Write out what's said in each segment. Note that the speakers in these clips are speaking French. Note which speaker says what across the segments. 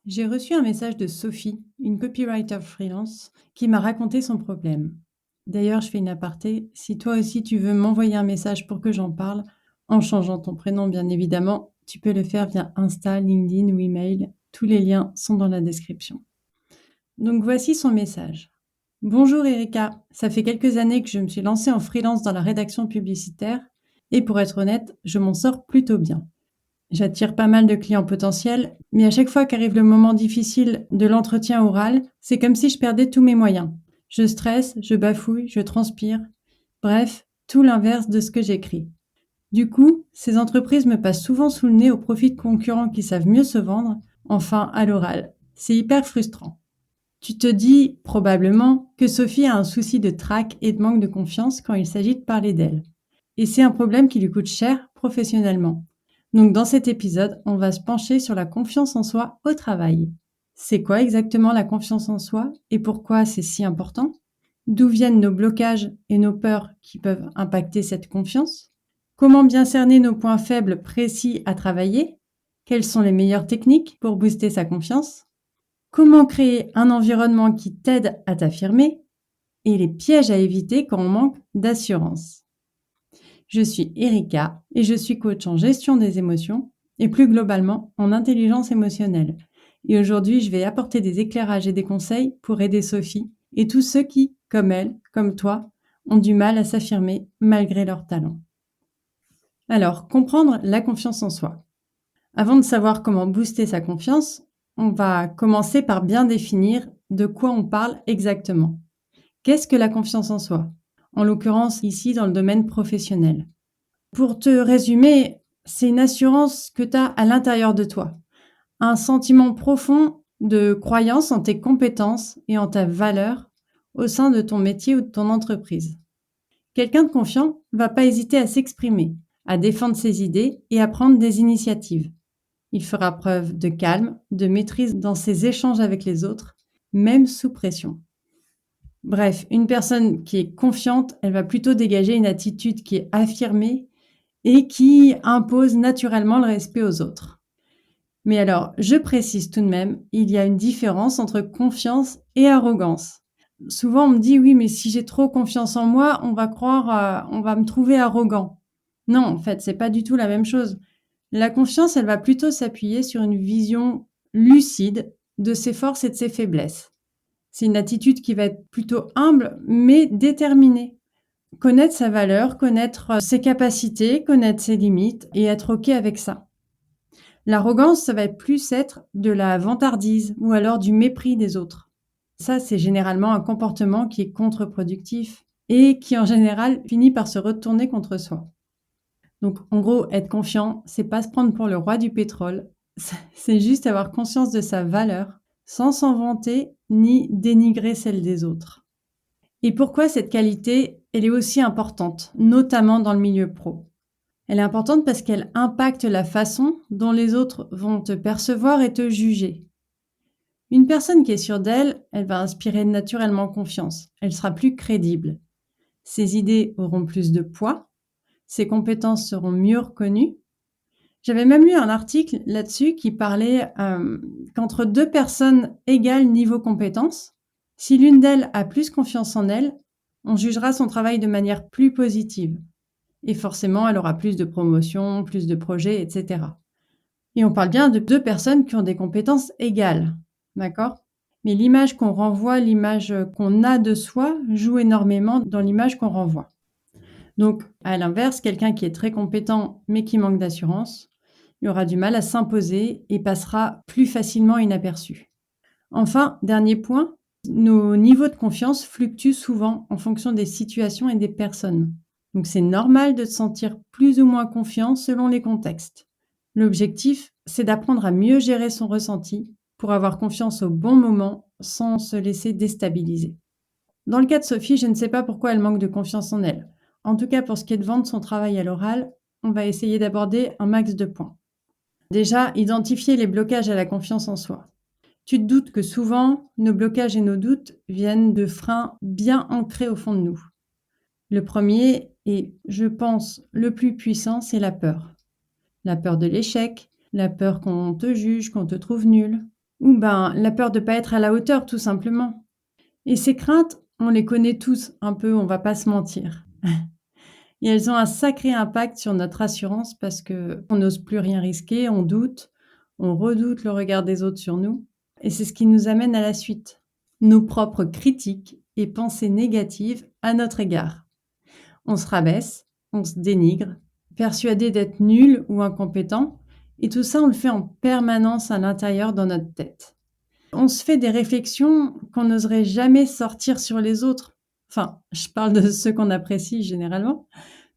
Speaker 1: J'ai reçu un message de Sophie, une copywriter freelance, qui m'a raconté son problème. D'ailleurs, je fais une aparté. Si toi aussi tu veux m'envoyer un message pour que j'en parle, en changeant ton prénom bien évidemment, tu peux le faire via Insta, LinkedIn ou email. Tous les liens sont dans la description. Donc voici son message. Bonjour Erika, ça fait quelques années que je me suis lancée en freelance dans la rédaction publicitaire et pour être honnête, je m'en sors plutôt bien. J'attire pas mal de clients potentiels, mais à chaque fois qu'arrive le moment difficile de l'entretien oral, c'est comme si je perdais tous mes moyens. Je stresse, je bafouille, je transpire. Bref, tout l'inverse de ce que j'écris. Du coup, ces entreprises me passent souvent sous le nez au profit de concurrents qui savent mieux se vendre, enfin à l'oral. C'est hyper frustrant. Tu te dis probablement que Sophie a un souci de trac et de manque de confiance quand il s'agit de parler d'elle. Et c'est un problème qui lui coûte cher professionnellement. Donc dans cet épisode, on va se pencher sur la confiance en soi au travail. C'est quoi exactement la confiance en soi et pourquoi c'est si important? D'où viennent nos blocages et nos peurs qui peuvent impacter cette confiance? Comment bien cerner nos points faibles précis à travailler? Quelles sont les meilleures techniques pour booster sa confiance? Comment créer un environnement qui t'aide à t'affirmer? Et les pièges à éviter quand on manque d'assurance. Je suis Erika et je suis coach en gestion des émotions et plus globalement en intelligence émotionnelle. Et aujourd'hui, je vais apporter des éclairages et des conseils pour aider Sophie et tous ceux qui, comme elle, comme toi, ont du mal à s'affirmer malgré leur talent. Alors, comprendre la confiance en soi. Avant de savoir comment booster sa confiance, on va commencer par bien définir de quoi on parle exactement. Qu'est-ce que la confiance en soi? En l'occurrence, ici, dans le domaine professionnel. Pour te résumer, c'est une assurance que tu as à l'intérieur de toi. Un sentiment profond de croyance en tes compétences et en ta valeur au sein de ton métier ou de ton entreprise. Quelqu'un de confiant va pas hésiter à s'exprimer, à défendre ses idées et à prendre des initiatives. Il fera preuve de calme, de maîtrise dans ses échanges avec les autres, même sous pression. Bref, une personne qui est confiante, elle va plutôt dégager une attitude qui est affirmée et qui impose naturellement le respect aux autres. Mais alors, je précise tout de même, il y a une différence entre confiance et arrogance. Souvent, on me dit, oui, mais si j'ai trop confiance en moi, on va croire, on va me trouver arrogant. Non, en fait, c'est pas du tout la même chose. La confiance, elle va plutôt s'appuyer sur une vision lucide de ses forces et de ses faiblesses. C'est une attitude qui va être plutôt humble, mais déterminée. Connaître sa valeur, connaître ses capacités, connaître ses limites et être OK avec ça. L'arrogance, ça va plus être de la vantardise ou alors du mépris des autres. Ça, c'est généralement un comportement qui est contre-productif et qui, en général, finit par se retourner contre soi. Donc, en gros, être confiant, c'est pas se prendre pour le roi du pétrole, c'est juste avoir conscience de sa valeur sans s'en vanter ni dénigrer celle des autres. Et pourquoi cette qualité, elle est aussi importante, notamment dans le milieu pro? Elle est importante parce qu'elle impacte la façon dont les autres vont te percevoir et te juger. Une personne qui est sûre d'elle, elle va inspirer naturellement confiance. Elle sera plus crédible. Ses idées auront plus de poids. Ses compétences seront mieux reconnues. J'avais même lu un article là-dessus qui parlait qu'entre deux personnes égales niveau compétences, si l'une d'elles a plus confiance en elle, on jugera son travail de manière plus positive. Et forcément, elle aura plus de promotions, plus de projets, etc. Et on parle bien de deux personnes qui ont des compétences égales, d'accord? Mais l'image qu'on renvoie, l'image qu'on a de soi, joue énormément dans l'image qu'on renvoie. Donc, à l'inverse, quelqu'un qui est très compétent mais qui manque d'assurance, il aura du mal à s'imposer et passera plus facilement inaperçu. Enfin, dernier point, nos niveaux de confiance fluctuent souvent en fonction des situations et des personnes. Donc c'est normal de se sentir plus ou moins confiant selon les contextes. L'objectif, c'est d'apprendre à mieux gérer son ressenti pour avoir confiance au bon moment sans se laisser déstabiliser. Dans le cas de Sophie, je ne sais pas pourquoi elle manque de confiance en elle. En tout cas, pour ce qui est de vendre son travail à l'oral, on va essayer d'aborder un max de points. Déjà, identifier les blocages à la confiance en soi. Tu te doutes que souvent, nos blocages et nos doutes viennent de freins bien ancrés au fond de nous. Le premier, et je pense le plus puissant, c'est la peur. La peur de l'échec, la peur qu'on te juge, qu'on te trouve nul. ou la peur de ne pas être à la hauteur, tout simplement. Et ces craintes, on les connaît tous un peu, on va pas se mentir. Et elles ont un sacré impact sur notre assurance parce qu'on n'ose plus rien risquer, on doute, on redoute le regard des autres sur nous. Et c'est ce qui nous amène à la suite. Nos propres critiques et pensées négatives à notre égard. On se rabaisse, on se dénigre, persuadé d'être nul ou incompétent. Et tout ça, on le fait en permanence à l'intérieur dans notre tête. On se fait des réflexions qu'on n'oserait jamais sortir sur les autres. Enfin, je parle de ceux qu'on apprécie généralement,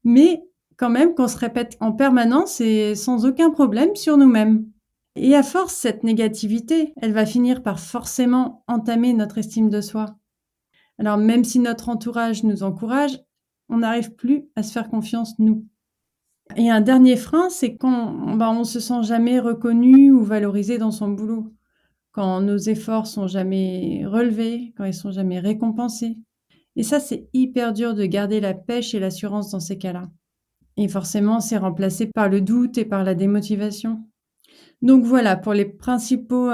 Speaker 1: mais quand même qu'on se répète en permanence et sans aucun problème sur nous-mêmes. Et à force, cette négativité, elle va finir par forcément entamer notre estime de soi. Alors même si notre entourage nous encourage, on n'arrive plus à se faire confiance nous. Et un dernier frein, c'est quand on se sent jamais reconnu ou valorisé dans son boulot, quand nos efforts sont jamais relevés, quand ils sont jamais récompensés. Et ça, c'est hyper dur de garder la pêche et l'assurance dans ces cas-là. Et forcément, c'est remplacé par le doute et par la démotivation. Donc voilà, pour les principaux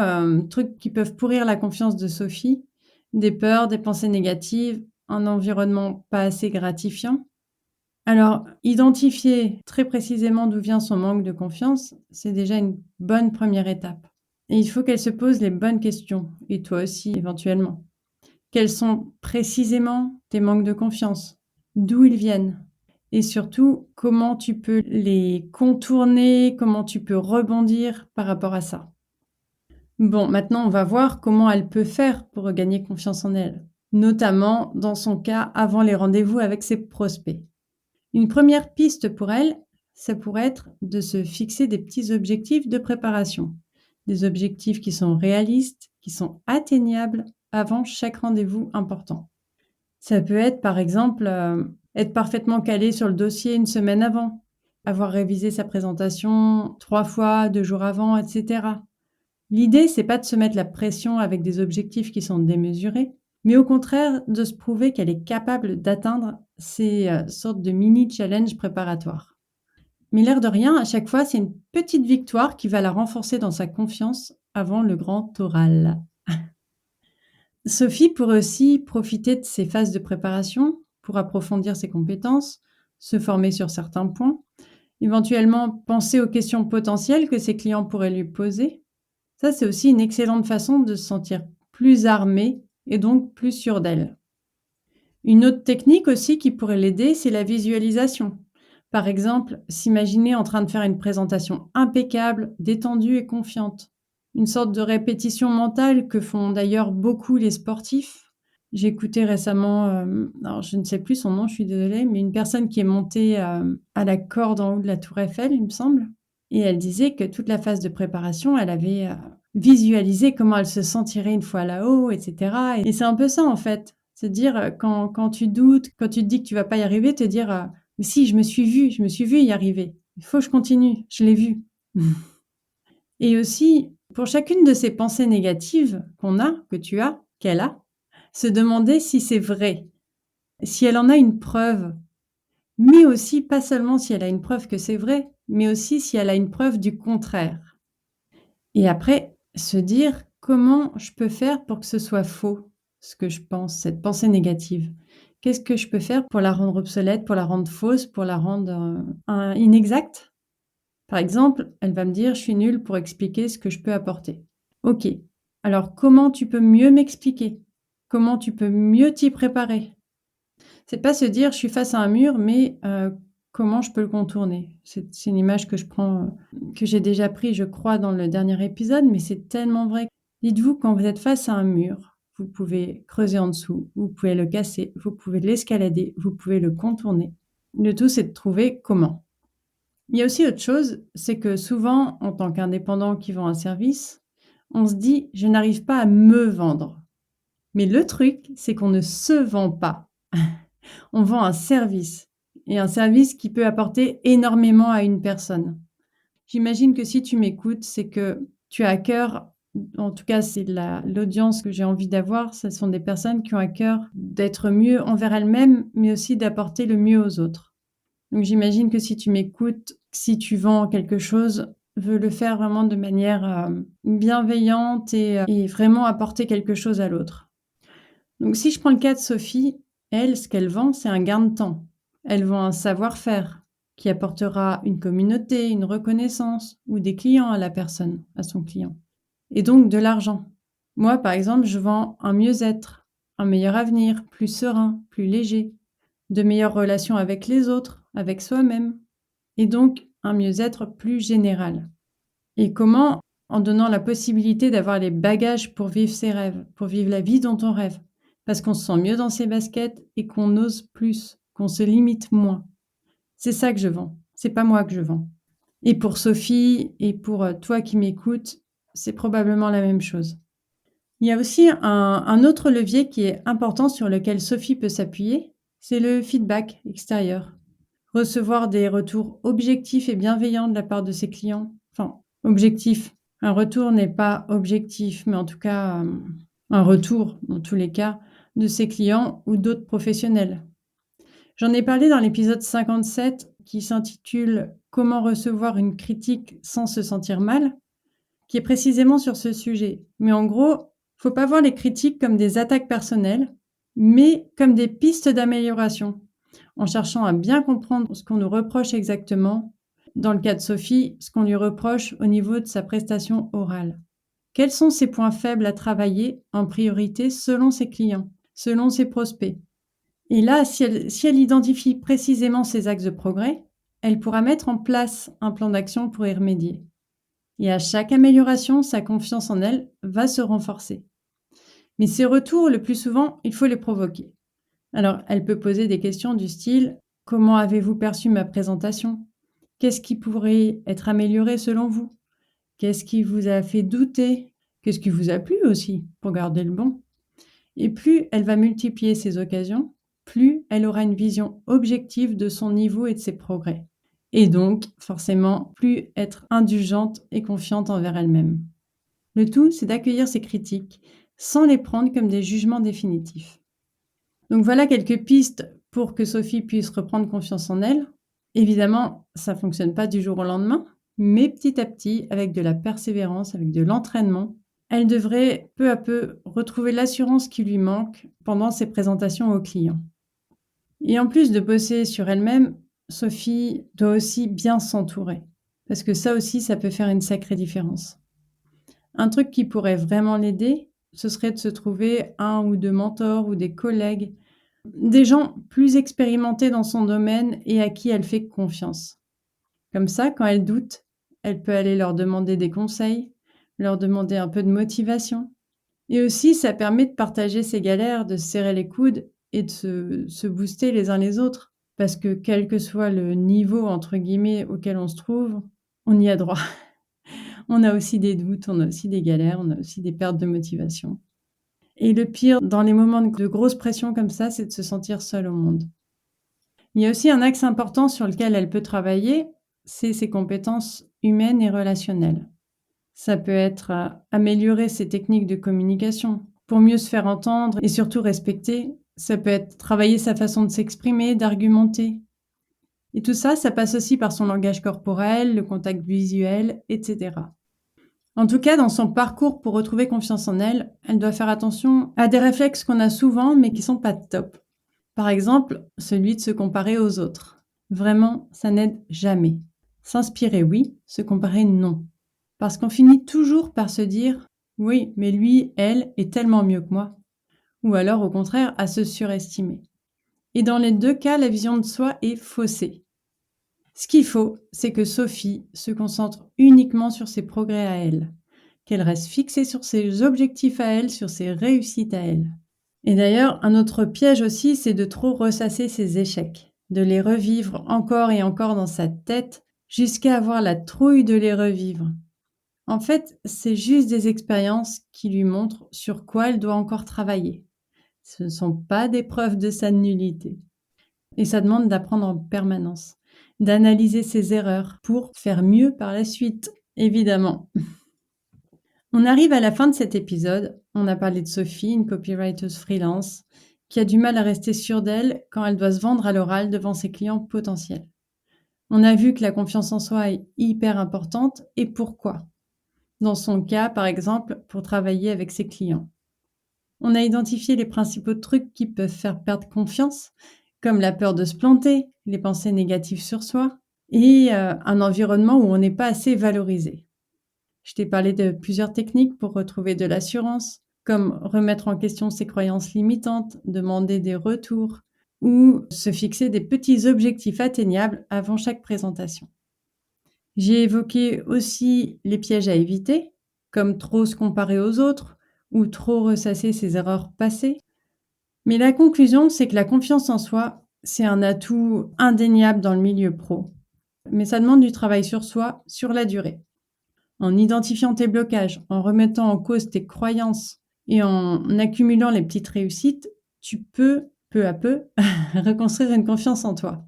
Speaker 1: trucs qui peuvent pourrir la confiance de Sophie, des peurs, des pensées négatives, un environnement pas assez gratifiant. Alors, identifier très précisément d'où vient son manque de confiance, c'est déjà une bonne première étape. Et il faut qu'elle se pose les bonnes questions, et toi aussi éventuellement. Quels sont précisément tes manques de confiance? D'où ils viennent? Et surtout, comment tu peux les contourner, comment tu peux rebondir par rapport à ça. Bon, maintenant, on va voir comment elle peut faire pour regagner confiance en elle, notamment dans son cas avant les rendez-vous avec ses prospects. Une première piste pour elle, ça pourrait être de se fixer des petits objectifs de préparation, des objectifs qui sont réalistes, qui sont atteignables avant chaque rendez-vous important. Ça peut être, par exemple, être parfaitement calé sur le dossier une semaine avant, avoir révisé sa présentation 3 fois, 2 jours avant, etc. L'idée, c'est pas de se mettre la pression avec des objectifs qui sont démesurés, mais au contraire de se prouver qu'elle est capable d'atteindre ces sortes de mini-challenges préparatoires. Mais l'air de rien, à chaque fois, c'est une petite victoire qui va la renforcer dans sa confiance avant le grand oral. Sophie pourrait aussi profiter de ces phases de préparation pour approfondir ses compétences, se former sur certains points, éventuellement penser aux questions potentielles que ses clients pourraient lui poser. Ça, c'est aussi une excellente façon de se sentir plus armée et donc plus sûre d'elle. Une autre technique aussi qui pourrait l'aider, c'est la visualisation. Par exemple, s'imaginer en train de faire une présentation impeccable, détendue et confiante. Une sorte de répétition mentale que font d'ailleurs beaucoup les sportifs. J'ai écouté récemment, alors je ne sais plus son nom, je suis désolée, mais une personne qui est montée à la corde en haut de la tour Eiffel, il me semble. Et elle disait que toute la phase de préparation, elle avait visualisé comment elle se sentirait une fois là-haut, etc. Et c'est un peu ça en fait. Se dire, quand tu doutes, quand tu te dis que tu vas pas y arriver, te dire mais si, je me suis vue y arriver. Il faut que je continue, je l'ai vu. Et aussi, pour chacune de ces pensées négatives qu'on a, que tu as, qu'elle a, se demander si c'est vrai, si elle en a une preuve, mais aussi pas seulement si elle a une preuve que c'est vrai, mais aussi si elle a une preuve du contraire. Et après, se dire comment je peux faire pour que ce soit faux, ce que je pense, cette pensée négative. Qu'est-ce que je peux faire pour la rendre obsolète, pour la rendre fausse, pour la rendre inexacte? Par exemple, elle va me dire, je suis nulle pour expliquer ce que je peux apporter. Ok, alors comment tu peux mieux m'expliquer? Comment tu peux mieux t'y préparer? C'est pas se dire, je suis face à un mur, mais comment je peux le contourner? C'est une image que je prends, que j'ai déjà pris, je crois, dans le dernier épisode, mais c'est tellement vrai. Dites-vous, quand vous êtes face à un mur, vous pouvez creuser en dessous, vous pouvez le casser, vous pouvez l'escalader, vous pouvez le contourner. Le tout, c'est de trouver comment. Il y a aussi autre chose, c'est que souvent, en tant qu'indépendant qui vend un service, on se dit, je n'arrive pas à me vendre. Mais le truc, c'est qu'on ne se vend pas. On vend un service, et un service qui peut apporter énormément à une personne. J'imagine que si tu m'écoutes, c'est que tu as à cœur, en tout cas c'est l'audience que j'ai envie d'avoir, ce sont des personnes qui ont à cœur d'être mieux envers elles-mêmes, mais aussi d'apporter le mieux aux autres. Donc j'imagine que si tu m'écoutes, si tu vends quelque chose, veut le faire vraiment de manière bienveillante et vraiment apporter quelque chose à l'autre. Donc si je prends le cas de Sophie, elle, ce qu'elle vend, c'est un gain de temps. Elle vend un savoir-faire qui apportera une communauté, une reconnaissance ou des clients à la personne, à son client. Et donc de l'argent. Moi, par exemple, je vends un mieux-être, un meilleur avenir, plus serein, plus léger, de meilleures relations avec les autres, avec soi-même, et donc un mieux-être plus général. Et comment? En donnant la possibilité d'avoir les bagages pour vivre ses rêves, pour vivre la vie dont on rêve. Parce qu'on se sent mieux dans ses baskets et qu'on ose plus, qu'on se limite moins. C'est ça que je vends, c'est pas moi que je vends. Et pour Sophie et pour toi qui m'écoutes, c'est probablement la même chose. Il y a aussi un autre levier qui est important sur lequel Sophie peut s'appuyer, c'est le feedback extérieur. Recevoir des retours objectifs et bienveillants de la part de ses clients. Enfin, objectif. Un retour n'est pas objectif, mais en tout cas, un retour, dans tous les cas, de ses clients ou d'autres professionnels. J'en ai parlé dans l'épisode 57 qui s'intitule « Comment recevoir une critique sans se sentir mal ?» qui est précisément sur ce sujet. Mais en gros, faut pas voir les critiques comme des attaques personnelles, mais comme des pistes d'amélioration, en cherchant à bien comprendre ce qu'on nous reproche exactement. Dans le cas de Sophie, ce qu'on lui reproche au niveau de sa prestation orale. Quels sont ses points faibles à travailler en priorité selon ses clients, selon ses prospects? Et là, si elle identifie précisément ces axes de progrès, elle pourra mettre en place un plan d'action pour y remédier. Et à chaque amélioration, sa confiance en elle va se renforcer. Mais ces retours, le plus souvent, il faut les provoquer. Alors, elle peut poser des questions du style « Comment avez-vous perçu ma présentation ? Qu'est-ce qui pourrait être amélioré selon vous ? Qu'est-ce qui vous a fait douter ? Qu'est-ce qui vous a plu aussi, pour garder le bon ?» Et plus elle va multiplier ces occasions, plus elle aura une vision objective de son niveau et de ses progrès. Et donc, forcément, plus être indulgente et confiante envers elle-même. Le tout, c'est d'accueillir ces critiques sans les prendre comme des jugements définitifs. Donc voilà quelques pistes pour que Sophie puisse reprendre confiance en elle. Évidemment, ça ne fonctionne pas du jour au lendemain, mais petit à petit, avec de la persévérance, avec de l'entraînement, elle devrait peu à peu retrouver l'assurance qui lui manque pendant ses présentations aux clients. Et en plus de bosser sur elle-même, Sophie doit aussi bien s'entourer, parce que ça aussi, ça peut faire une sacrée différence. Un truc qui pourrait vraiment l'aider, ce serait de se trouver un ou deux mentors ou des collègues, des gens plus expérimentés dans son domaine et à qui elle fait confiance. Comme ça, quand elle doute, elle peut aller leur demander des conseils, leur demander un peu de motivation. Et aussi, ça permet de partager ses galères, de se serrer les coudes et de se booster les uns les autres. Parce que quel que soit le niveau, entre guillemets, auquel on se trouve, on y a droit. On a aussi des doutes, on a aussi des galères, on a aussi des pertes de motivation. Et le pire, dans les moments de grosse pression comme ça, c'est de se sentir seule au monde. Il y a aussi un axe important sur lequel elle peut travailler, c'est ses compétences humaines et relationnelles. Ça peut être améliorer ses techniques de communication pour mieux se faire entendre et surtout respecter. Ça peut être travailler sa façon de s'exprimer, d'argumenter. Et tout ça, ça passe aussi par son langage corporel, le contact visuel, etc. En tout cas, dans son parcours pour retrouver confiance en elle, elle doit faire attention à des réflexes qu'on a souvent mais qui sont pas top. Par exemple, celui de se comparer aux autres. Vraiment, ça n'aide jamais. S'inspirer, oui, se comparer, non. Parce qu'on finit toujours par se dire « Oui, mais lui, elle, est tellement mieux que moi ». Ou alors, au contraire, à se surestimer. Et dans les deux cas, la vision de soi est faussée. Ce qu'il faut, c'est que Sophie se concentre uniquement sur ses progrès à elle, qu'elle reste fixée sur ses objectifs à elle, sur ses réussites à elle. Et d'ailleurs, un autre piège aussi, c'est de trop ressasser ses échecs, de les revivre encore et encore dans sa tête jusqu'à avoir la trouille de les revivre. En fait, c'est juste des expériences qui lui montrent sur quoi elle doit encore travailler. Ce ne sont pas des preuves de sa nullité. Et ça demande d'apprendre en permanence, d'analyser ses erreurs pour faire mieux par la suite, évidemment. On arrive à la fin de cet épisode. On a parlé de Sophie, une copywriter freelance, qui a du mal à rester sûre d'elle quand elle doit se vendre à l'oral devant ses clients potentiels. On a vu que la confiance en soi est hyper importante et pourquoi. Dans son cas, par exemple, pour travailler avec ses clients. On a identifié les principaux trucs qui peuvent faire perdre confiance, comme la peur de se planter, les pensées négatives sur soi et un environnement où on n'est pas assez valorisé. Je t'ai parlé de plusieurs techniques pour retrouver de l'assurance, comme remettre en question ses croyances limitantes, demander des retours ou se fixer des petits objectifs atteignables avant chaque présentation. J'ai évoqué aussi les pièges à éviter, comme trop se comparer aux autres ou trop ressasser ses erreurs passées. Mais la conclusion, c'est que la confiance en soi, c'est un atout indéniable dans le milieu pro. Mais ça demande du travail sur soi sur la durée. En identifiant tes blocages, en remettant en cause tes croyances et en accumulant les petites réussites, tu peux, peu à peu, reconstruire une confiance en toi.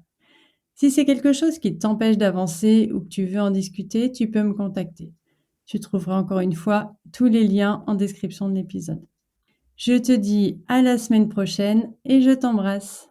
Speaker 1: Si c'est quelque chose qui t'empêche d'avancer ou que tu veux en discuter, tu peux me contacter. Tu trouveras encore une fois tous les liens en description de l'épisode. Je te dis à la semaine prochaine et je t'embrasse.